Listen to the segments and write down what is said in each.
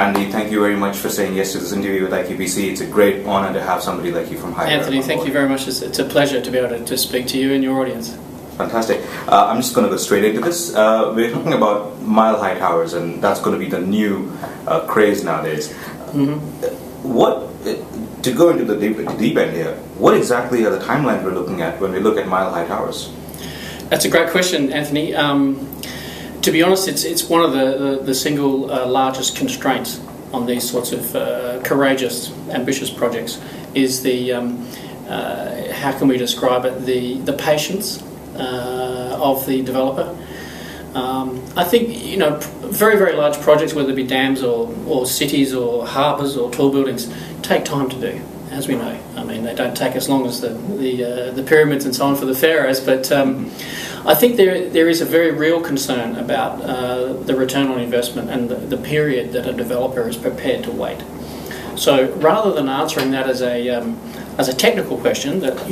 Andy, thank you very much for saying yes to this interview with IQPC. It's a great honor to have somebody like you from Hyder. Anthony, thank you very much. It's a pleasure to be able to speak to you and your audience. Fantastic. I'm just going to go straight into this. We're talking about mile-high towers, and that's going to be the new craze nowadays. To go into the deep end here, what exactly are the timelines we're looking at when we look at mile-high towers? That's a great question, Anthony. To be honest, it's one of the single largest constraints on these sorts of courageous, ambitious projects is the, how can we describe it, the patience of the developer. I think, very, very large projects, whether it be dams or cities or harbours or tall buildings, take time to do, as we know. I mean, they don't take as long as the pyramids and so on for the pharaohs, but I think there is a very real concern about the return on investment and the period that a developer is prepared to wait. So rather than answering that as a technical question that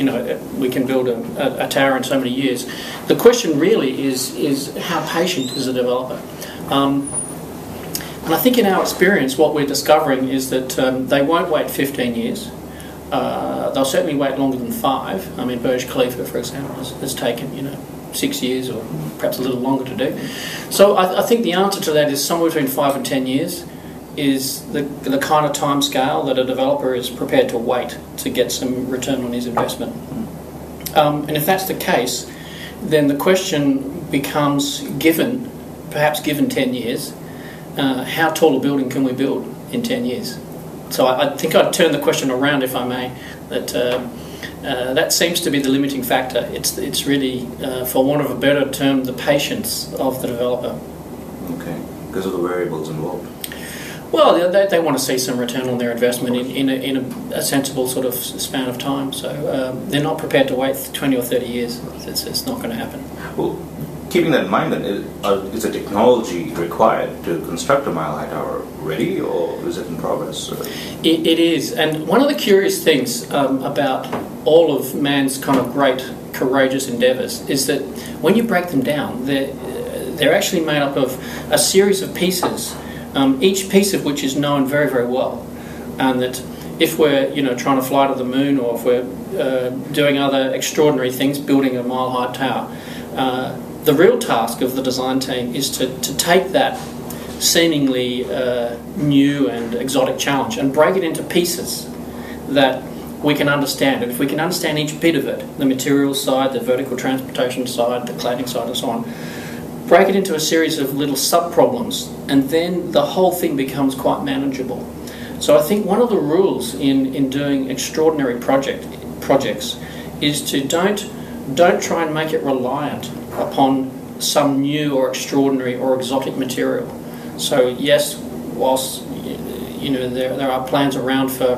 we can build a tower in so many years, the question really is how patient is a developer. And I think in our experience what we're discovering is that they won't wait 15 years. They'll certainly wait longer than 5. I mean, Burj Khalifa, for example, has taken 6 years or perhaps a little longer to do. So I think the answer to that is somewhere between 5 and 10 years is the kind of time scale that a developer is prepared to wait to get some return on his investment. And if that's the case, then the question becomes, perhaps given 10 years, how tall a building can we build in 10 years? So I think I'd turn the question around, if I may, that seems to be the limiting factor. It's really, for want of a better term, the patience of the developer. Okay, because of the variables involved. Well, they want to see some return on their investment in a sensible sort of span of time. So they're not prepared to wait 20 or 30 years. It's not going to happen. Well, keeping that in mind, then, is the technology required to construct a mile-high tower ready, or is it in progress? It is, and one of the curious things about all of man's kind of great, courageous endeavours is that when you break them down, they're actually made up of a series of pieces, each piece of which is known very, very well, and that if we're trying to fly to the moon, or if we're doing other extraordinary things, building a mile-high tower, the real task of the design team is to take that seemingly new and exotic challenge and break it into pieces that we can understand. And if we can understand each bit of it, the materials side, the vertical transportation side, the cladding side and so on, break it into a series of little sub-problems, and then the whole thing becomes quite manageable. So I think one of the rules in doing extraordinary projects is to don't try and make it reliant upon some new or extraordinary or exotic material. So yes, whilst there are plans around for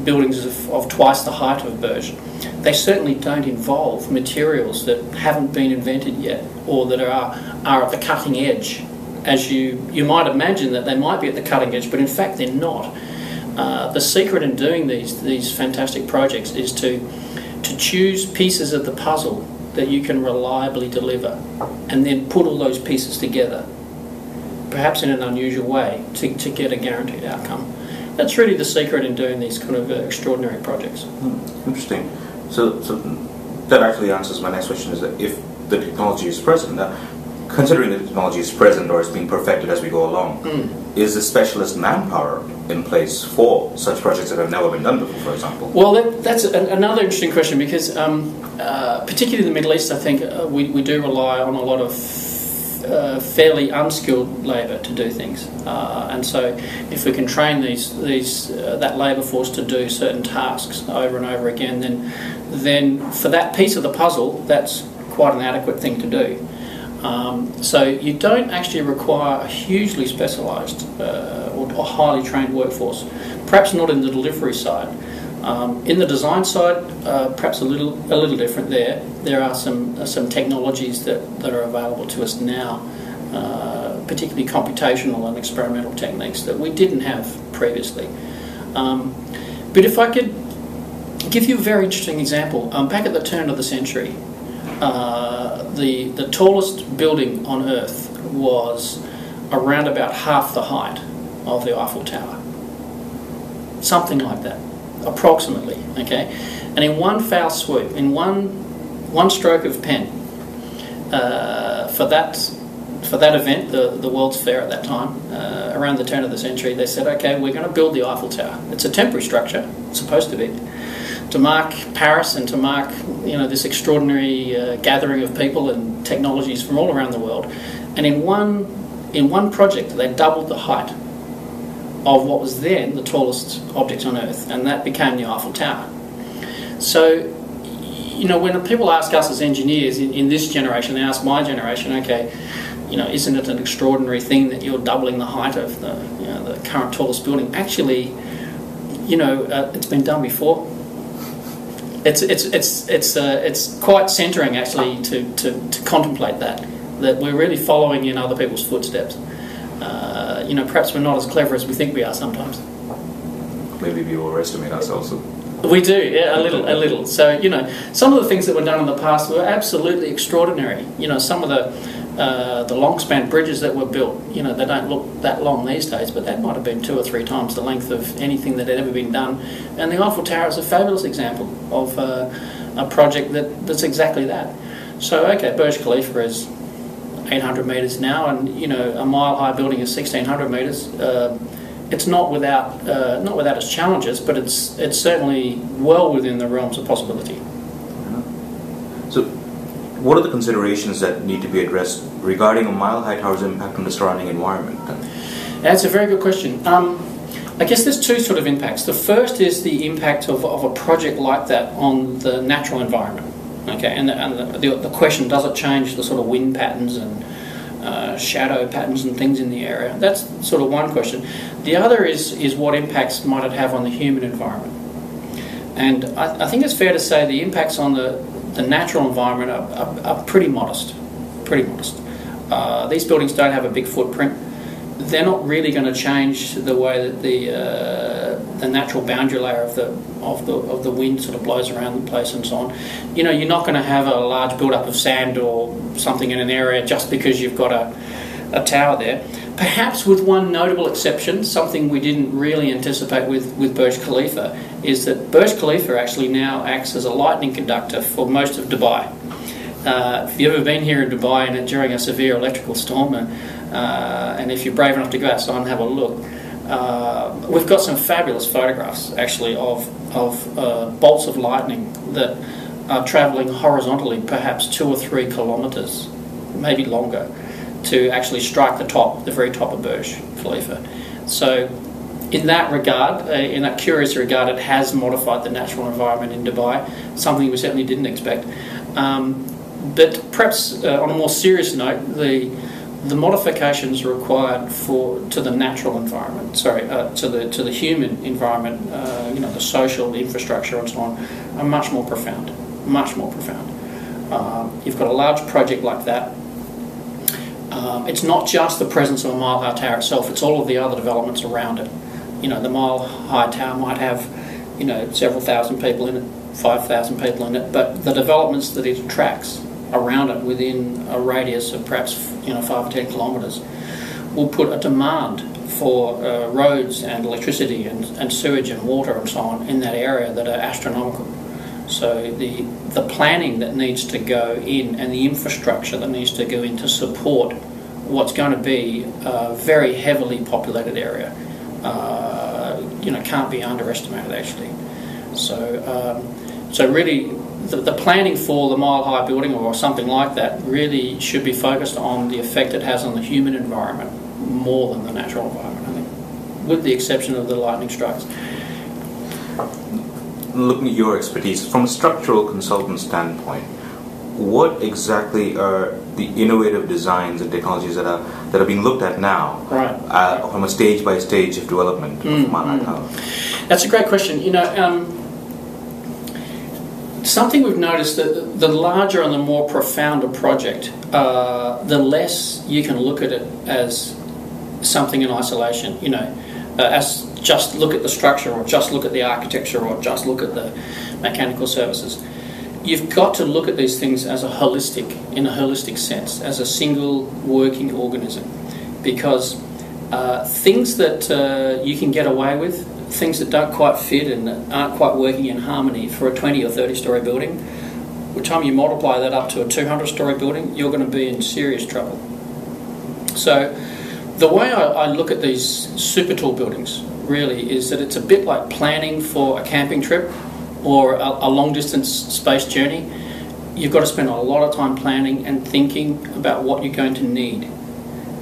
buildings of twice the height of Burj, they certainly don't involve materials that haven't been invented yet, or that are at the cutting edge. As you might imagine that they might be at the cutting edge, but in fact they're not. The secret in doing these fantastic projects is to choose pieces of the puzzle that you can reliably deliver, and then put all those pieces together, perhaps in an unusual way, to get a guaranteed outcome. That's really the secret in doing these kind of extraordinary projects. Interesting. So that actually answers my next question, is that if the technology is present, considering the technology is present or is being perfected as we go along, is the specialist manpower in place for such projects that have never been done before, for example? Well, that's another interesting question, because particularly in the Middle East, I think we do rely on a lot of fairly unskilled labour to do things, and so if we can train that labour force to do certain tasks over and over again, then for that piece of the puzzle, that's quite an adequate thing to do. So you don't actually require a hugely specialised or highly trained workforce, perhaps not in the delivery side. In the design side, perhaps a little different there. There are some technologies that are available to us now, particularly computational and experimental techniques that we didn't have previously. But if I could give you a very interesting example, back at the turn of the century, the tallest building on Earth was around about half the height of the Eiffel Tower. Something like that, approximately, okay? And in one foul swoop, in one stroke of pen, for that event, the World's Fair at that time, around the turn of the century, they said, okay, we're going to build the Eiffel Tower. It's a temporary structure, it's supposed to be, to mark Paris and to mark, you know, this extraordinary gathering of people and technologies from all around the world. And in one project, they doubled the height of what was then the tallest object on Earth, and that became the Eiffel Tower. So, you know, when people ask us as engineers in this generation, they ask my generation, okay, you know, isn't it an extraordinary thing that you're doubling the height of the current tallest building? Actually, you know, it's been done before. It's quite centering actually to contemplate that we're really following in other people's footsteps. You know, perhaps we're not as clever as we think we are sometimes. Maybe we overestimate ourselves. We do, yeah, a little. So, you know, some of the things that were done in the past were absolutely extraordinary. You know, some of the long span bridges that were built, you know, they don't look that long these days, but that might have been 2 or 3 times the length of anything that had ever been done. And the Eiffel Tower is a fabulous example of a project that's exactly that. So, okay, Burj Khalifa is 800 metres now, and, you know, a mile-high building is 1,600 metres. It's not without its challenges, but it's certainly well within the realms of possibility. So, what are the considerations that need to be addressed regarding a mile-high tower's impact on the surrounding environment? That's a very good question. I guess there's 2 sort of impacts. The first is the impact of a project like that on the natural environment. Okay, and the question, does it change the sort of wind patterns and shadow patterns and things in the area? That's sort of one question. The other is what impacts might it have on the human environment? And I think it's fair to say the impacts on the natural environment are pretty modest. Pretty modest. These buildings don't have a big footprint. They're not really going to change the way that the natural boundary layer of the wind sort of blows around the place and so on. You know, you're not going to have a large build-up of sand or something in an area just because you've got a tower there. Perhaps with one notable exception, something we didn't really anticipate with Burj Khalifa, is that Burj Khalifa actually now acts as a lightning conductor for most of Dubai. If you've ever been here in Dubai and during a severe electrical storm, and if you're brave enough to go outside and have a look, we've got some fabulous photographs actually of bolts of lightning that are travelling horizontally perhaps 2 or 3 kilometres, maybe longer, to actually strike the very top of Burj Khalifa. So in that regard, in that curious regard, it has modified the natural environment in Dubai, something we certainly didn't expect. But perhaps on a more serious note, the modifications required to the natural environment, to the human environment, you know, the social infrastructure and so on, are much more profound. Much more profound. You've got a large project like that. It's not just the presence of a mile-high tower itself; it's all of the other developments around it. You know, the mile-high tower might have, you know, several thousand people in it, 5,000 people in it, but the developments that it attracts around it within a radius of perhaps, you know, 5 or 10 kilometres will put a demand for roads and electricity and sewage and water and so on in that area that are astronomical. So the planning that needs to go in and the infrastructure that needs to go in to support what's going to be a very heavily populated area, you know, can't be underestimated actually. So really, the planning for the mile-high building or something like that really should be focused on the effect it has on the human environment more than the natural environment, I think, with the exception of the lightning strikes. Looking at your expertise, from a structural consultant standpoint, what exactly are the innovative designs and technologies that are being looked at now, right, from a stage by stage of development of mile-high tower? That's a great question. You know, something we've noticed that the larger and the more profound a project, the less you can look at it as something in isolation. You know, as just look at the structure or just look at the architecture or just look at the mechanical services. You've got to look at these things as in a holistic sense, as a single working organism, because things that you can get away with, things that don't quite fit and that aren't quite working in harmony for a 20 or 30-storey building, by the time you multiply that up to a 200-storey building, you're going to be in serious trouble. So the way I look at these super tall buildings really is that it's a bit like planning for a camping trip or a long-distance space journey. You've got to spend a lot of time planning and thinking about what you're going to need.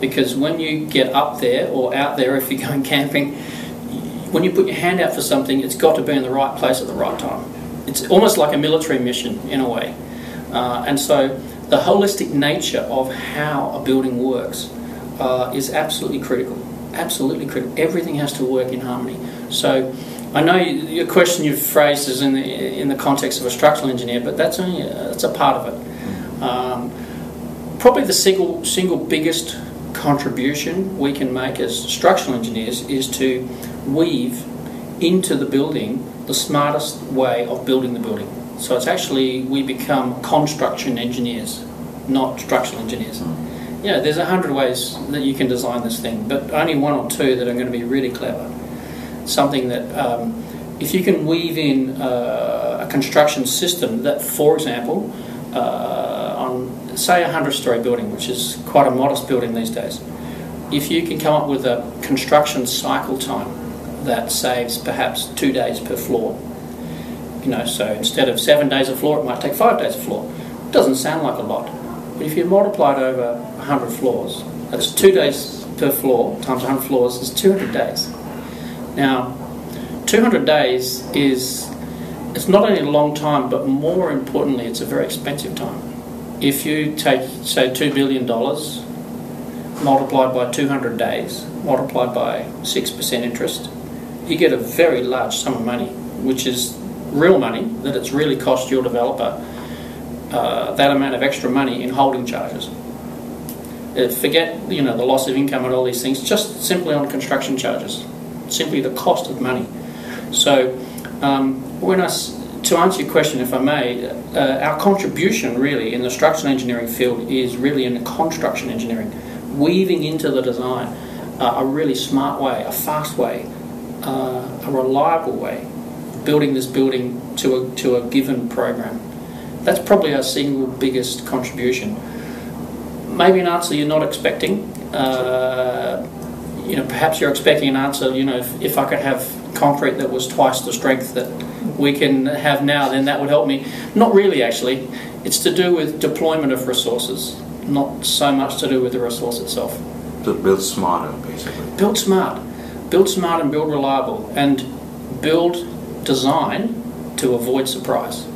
Because when you get up there or out there, if you're going camping, when you put your hand out for something, it's got to be in the right place at the right time. It's almost like a military mission in a way. And so the holistic nature of how a building works is absolutely critical. Absolutely critical. Everything has to work in harmony. So I know your question you've phrased is in the context of a structural engineer, but that's only that's a part of it. Probably the single biggest contribution we can make as structural engineers is to weave into the building the smartest way of building the building. So it's actually, we become construction engineers, not structural engineers. Yeah, there's 100 ways that you can design this thing, but only one or two that are going to be really clever. Something that, if you can weave in a construction system that, for example, on say a 100-storey building, which is quite a modest building these days, if you can come up with a construction cycle time that saves perhaps 2 days per floor, so instead of 7 days a floor, it might take 5 days a floor. It doesn't sound like a lot, but if you multiply it over 100 floors, that's 2 days per floor times 100 floors is 200 days. Now, 200 days it's not only a long time, but more importantly, it's a very expensive time. If you take, say, $2 billion multiplied by 200 days, multiplied by 6% interest, you get a very large sum of money, which is real money that it's really cost your developer that amount of extra money in holding charges. Forget the loss of income and all these things, just simply on construction charges, simply the cost of money. So to answer your question, if I may, our contribution really in the structural engineering field is really in the construction engineering, weaving into the design a really smart way, a fast way, a reliable way, building this building to a given program. That's probably our single biggest contribution. Maybe an answer you're not expecting. Perhaps you're expecting an answer. If I could have concrete that was twice the strength that we can have now, then that would help me. Not really, actually. It's to do with deployment of resources, not so much to do with the resource itself. To build smarter, basically. Build smart and build reliable, and build design to avoid surprise.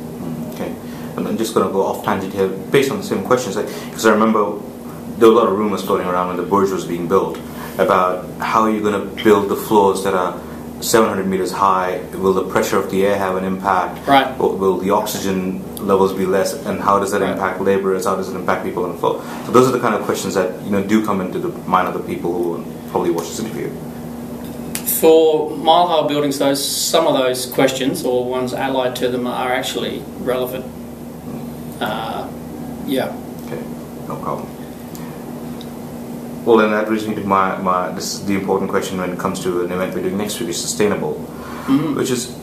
Okay, and I'm just going to go off tangent here based on the same questions, because I remember there were a lot of rumors floating around when the Burj was being built about how you're going to build the floors that are 700 meters high. Will the pressure of the air have an impact? Right. Will the oxygen levels be less, and how does that impact laborers? How does it impact people on the floor? So those are the kind of questions that do come into the mind of the people who probably watch this interview. For mile-high buildings, some of those questions, or ones allied to them, are actually relevant. Yeah. Okay, no problem. Well, then that brings me to this is the important question when it comes to an event we're doing next week, is sustainable, which is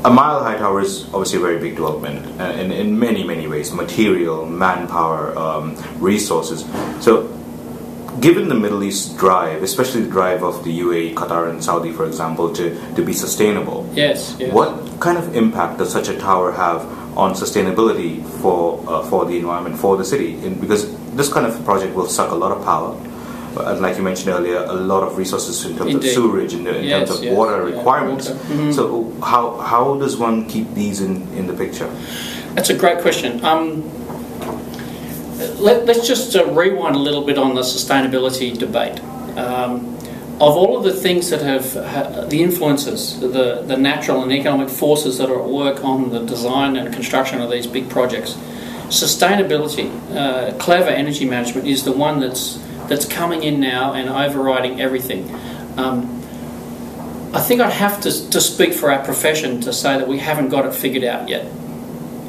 a mile-high tower is obviously a very big development in many, many ways, material, manpower, resources. So given the Middle East drive, especially the drive of the UAE, Qatar and Saudi, for example, to be sustainable, yes. What kind of impact does such a tower have on sustainability for the environment, for the city? Because this kind of project will suck a lot of power, and like you mentioned earlier, a lot of resources in terms of sewerage, in terms of water requirements. Water. Mm-hmm. So how does one keep these in the picture? That's a great question. Let's just rewind a little bit on the sustainability debate. Of all of the things that have the influences, the natural and economic forces that are at work on the design and construction of these big projects, sustainability, clever energy management is the one that's coming in now and overriding everything. I think I'd have to speak for our profession to say that we haven't got it figured out yet.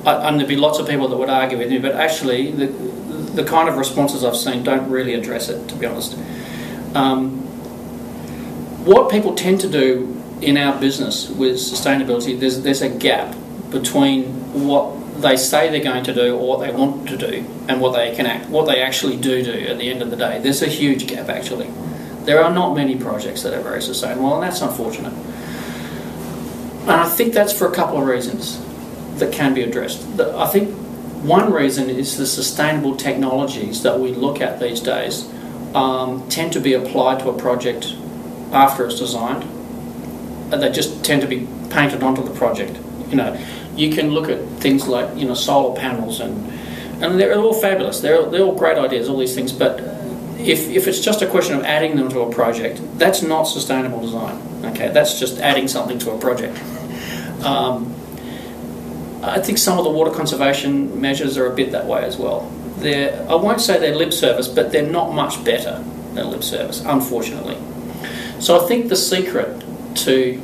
And there'd be lots of people that would argue with me, but actually the kind of responses I've seen don't really address it, to be honest. what people tend to do in our business with sustainability, there's a gap between what they say they're going to do or what they want to do and what they actually do at the end of the day. There's a huge gap, actually. There are not many projects that are very sustainable, and that's unfortunate. And I think that's for a couple of reasons that can be addressed. I think one reason is the sustainable technologies that we look at these days tend to be applied to a project after it's designed. They just tend to be painted onto the project. You can look at things like solar panels and they're all fabulous. They're all great ideas, all these things. But if it's just a question of adding them to a project, that's not sustainable design. Okay, that's just adding something to a project. I think some of the water conservation measures are a bit that way as well. I won't say they're lip service, but they're not much better than lip service, unfortunately. So I think the secret to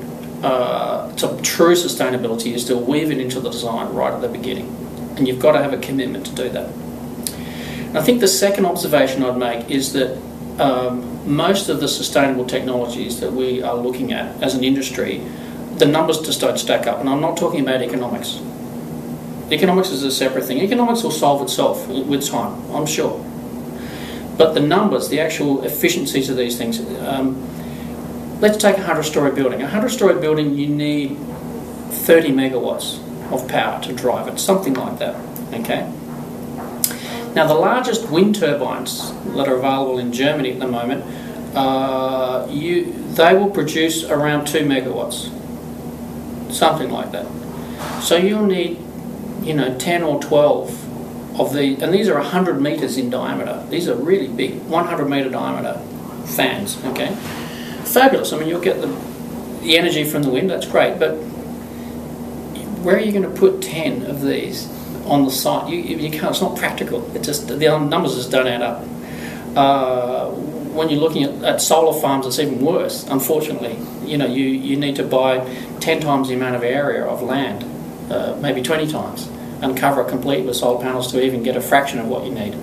true sustainability is to weave it into the design right at the beginning, and you've got to have a commitment to do that. And I think the second observation I'd make is that most of the sustainable technologies that we are looking at as an industry, the numbers just don't stack up, and I'm not talking about economics. Economics is a separate thing. Economics will solve itself with time, I'm sure. But the numbers, the actual efficiencies of these things, let's take a 100-storey building. A 100-storey building, you need 30 megawatts of power to drive it, something like that, okay? Now, the largest wind turbines that are available in Germany at the moment, they will produce around 2 megawatts, something like that. So you'll need 10 or 12 of these, and these are 100 metres in diameter. These are really big, 100 metre diameter fans, okay? Fabulous. I mean, you'll get the energy from the wind, that's great, but where are you going to put 10 of these on the site? You can't, it's not practical. It just, the numbers just don't add up. When you're looking at solar farms, it's even worse, unfortunately. You need to buy 10 times the amount of area of land, maybe 20 times, and cover it complete with solar panels to even get a fraction of what you need.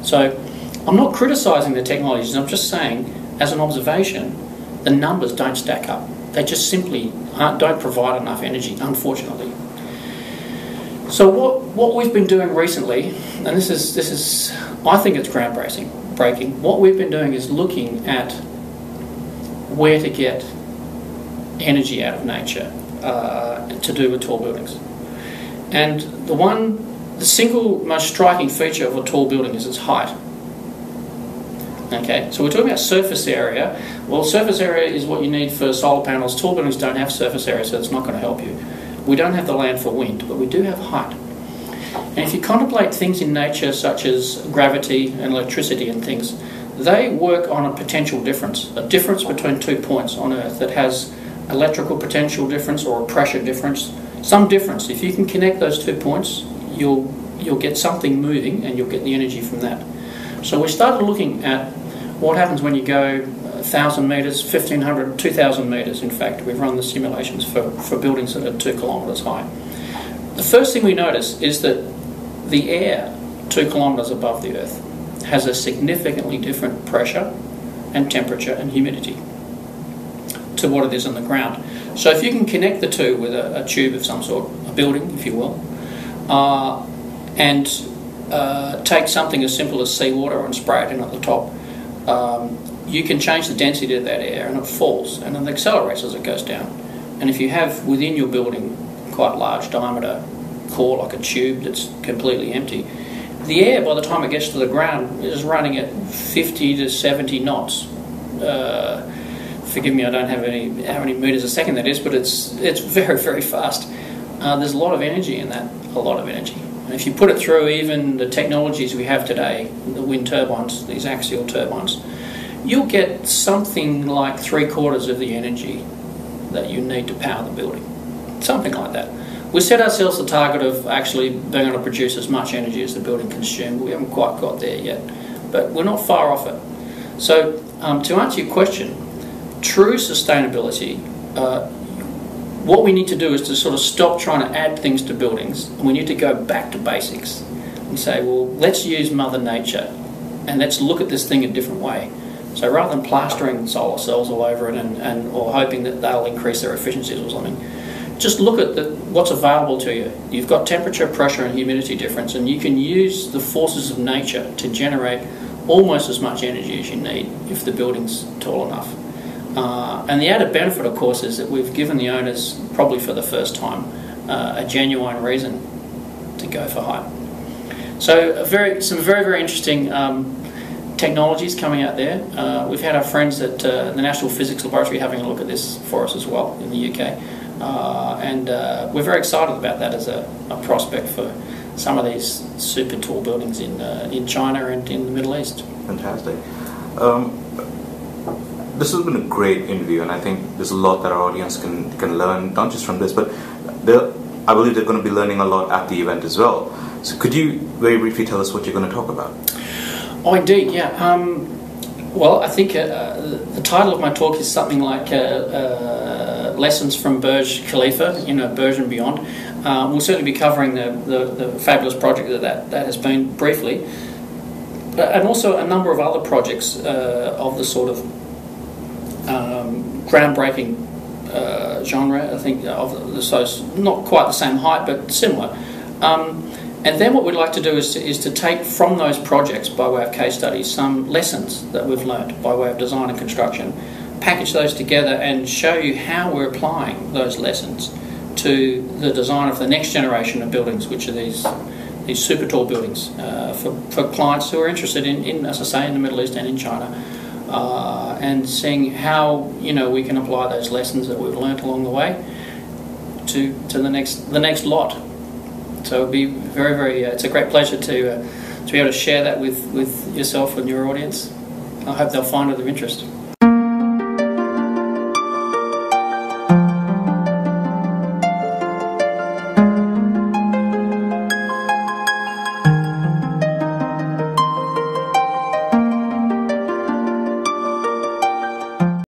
So I'm not criticising the technologies, I'm just saying, as an observation, the numbers don't stack up. They just simply don't provide enough energy, unfortunately. So what we've been doing recently, and this is I think it's groundbreaking. What we've been doing is looking at where to get energy out of nature to do with tall buildings. And the single most striking feature of a tall building is its height. Okay, so we're talking about surface area. Well, surface area is what you need for solar panels. Tall buildings don't have surface area, so it's not going to help you. We don't have the land for wind, but we do have height. And if you contemplate things in nature such as gravity and electricity and things, they work on a potential difference, a difference between 2 points on Earth that has electrical potential difference or a pressure difference, some difference. If you can connect those 2 points, you'll get something moving and you'll get the energy from that. So we started looking at what happens when you go 1,000 metres, 1,500, 2,000 metres. In fact, we've run the simulations for buildings that are 2 kilometres high. The first thing we notice is that the air 2 kilometres above the Earth has a significantly different pressure and temperature and humidity to what it is on the ground. So if you can connect the two with a tube of some sort, a building, if you will, and take something as simple as seawater and spray it in at the top, you can change the density of that air and it falls and it accelerates as it goes down. And if you have within your building quite large diameter core, like a tube that's completely empty, the air by the time it gets to the ground is running at 50 to 70 knots. Forgive me, I don't have how many meters a second that is, but it's very, very fast. There's a lot of energy in that, a lot of energy. And if you put it through even the technologies we have today, the wind turbines, these axial turbines, you'll get something like 3/4 of the energy that you need to power the building. Something like that. We set ourselves the target of actually being able to produce as much energy as the building consumed. We haven't quite got there yet, but we're not far off it. So to answer your question, true sustainability, what we need to do is to sort of stop trying to add things to buildings, and we need to go back to basics and say, well, let's use Mother Nature and let's look at this thing a different way. So rather than plastering solar cells all over it and or hoping that they'll increase their efficiencies or something, just look at what's available to you. You've got temperature, pressure and humidity difference, and you can use the forces of nature to generate almost as much energy as you need if the building's tall enough. And the added benefit, of course, is that we've given the owners, probably for the first time, a genuine reason to go for height. So some very, very interesting technologies coming out there. We've had our friends at the National Physics Laboratory having a look at this for us as well in the UK. And we're very excited about that as a prospect for some of these super tall buildings in China and in the Middle East. Fantastic. This has been a great interview, and I think there's a lot that our audience can learn, not just from this, but I believe they're going to be learning a lot at the event as well. So could you very briefly tell us what you're going to talk about? Oh, indeed, yeah. Well, I think the title of my talk is something like Lessons from Burj Khalifa, Burj and beyond. We'll certainly be covering the fabulous project that has been briefly, and also a number of other projects of the sort of groundbreaking genre, I think, so it's not quite the same height, but similar. And then what we'd like to do is to take from those projects, by way of case studies, some lessons that we've learned by way of design and construction, package those together and show you how we're applying those lessons to the design of the next generation of buildings, which are these super tall buildings for clients who are interested in, as I say, in the Middle East and in China, and seeing how we can apply those lessons that we've learnt along the way to the next lot. So it'd be very, very. It's a great pleasure to be able to share that with yourself and your audience. I hope they'll find it of interest.